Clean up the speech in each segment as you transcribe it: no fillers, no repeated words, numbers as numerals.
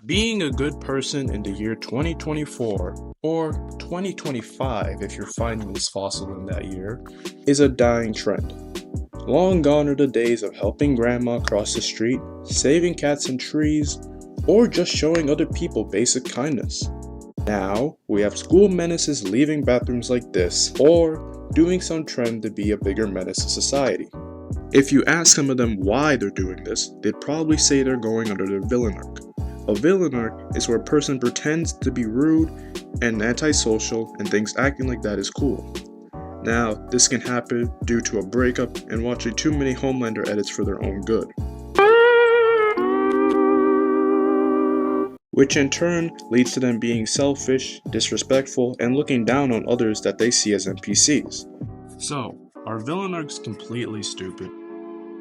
Being a good person in the year 2024, or 2025 if you're finding this fossil in that year, is a dying trend. Long gone are the days of helping grandma cross the street, saving cats and trees, or just showing other people basic kindness. Now, we have school menaces leaving bathrooms like this, or doing some trend to be a bigger menace to society. If you ask some of them why they're doing this, they'd probably say they're going under their villain arc. A villain arc is where a person pretends to be rude and antisocial and thinks acting like that is cool. Now, this can happen due to a breakup and watching too many Homelander edits for their own good, which in turn leads to them being selfish, disrespectful, and looking down on others that they see as NPCs. So, are villain arcs completely stupid?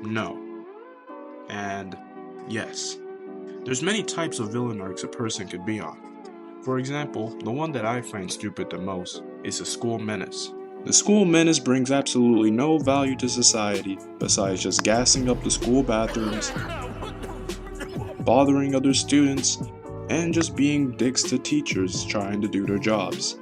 No. And yes. There's many types of villain arcs a person could be on. For example, the one that I find stupid the most is the school menace. The school menace brings absolutely no value to society besides just gassing up the school bathrooms, bothering other students, and just being dicks to teachers trying to do their jobs.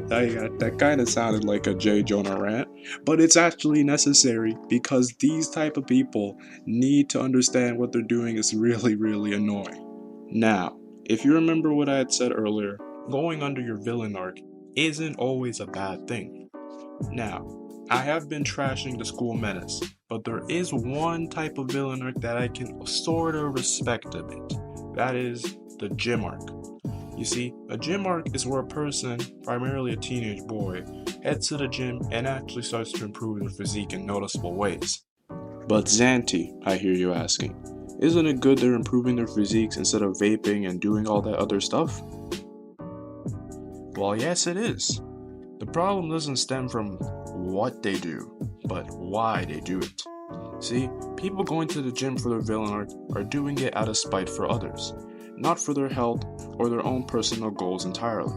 That kind of sounded like a J. Jonah rant, but it's actually necessary because these type of people need to understand what they're doing is really, really annoying. Now, if you remember what I had said earlier, going under your villain arc isn't always a bad thing. Now, I have been trashing the school menace, but there is one type of villain arc that I can sort of respect a bit. That is the gym arc. You see, a gym arc is where a person, primarily a teenage boy, heads to the gym and actually starts to improve their physique in noticeable ways. But Xanti, I hear you asking, isn't it good they're improving their physiques instead of vaping and doing all that other stuff? Well, yes it is. The problem doesn't stem from what they do, but why they do it. See, people going to the gym for their villain arc are doing it out of spite for others, not for their health or their own personal goals entirely.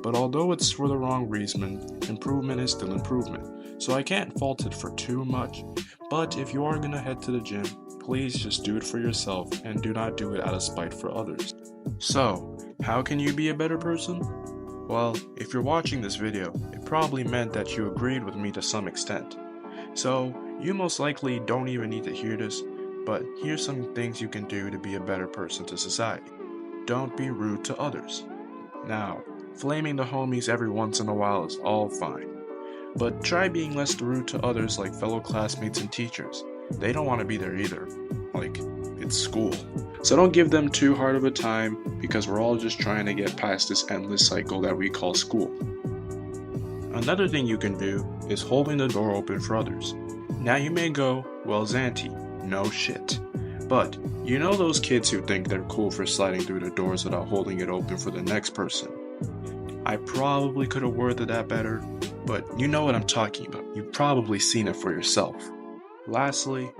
But although it's for the wrong reason, improvement is still improvement, so I can't fault it for too much. But if you are going to head to the gym, please just do it for yourself and do not do it out of spite for others. So, how can you be a better person? Well, if you're watching this video, it probably meant that you agreed with me to some extent. So, you most likely don't even need to hear this, but here's some things you can do to be a better person to society. Don't be rude to others. Now, flaming the homies every once in a while is all fine, but try being less rude to others like fellow classmates and teachers. They don't want to be there either. Like, it's school. So don't give them too hard of a time because we're all just trying to get past this endless cycle that we call school. Another thing you can do is holding the door open for others. Now you may go, well Xanti, no shit. But you know those kids who think they're cool for sliding through the doors without holding it open for the next person. I probably could have worded that better, but you know what I'm talking about. You've probably seen it for yourself. Lastly,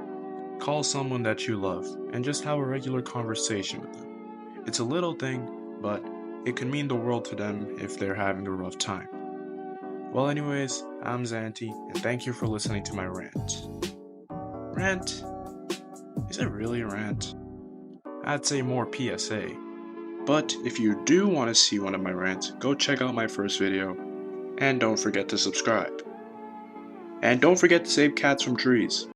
call someone that you love and just have a regular conversation with them. It's a little thing, but it can mean the world to them if they're having a rough time. Well anyways, I'm Xanti, and thank you for listening to my rant. Rant? Is it really a rant? I'd say more PSA. But if you do want to see one of my rants, go check out my first video, and don't forget to subscribe. And don't forget to save cats from trees.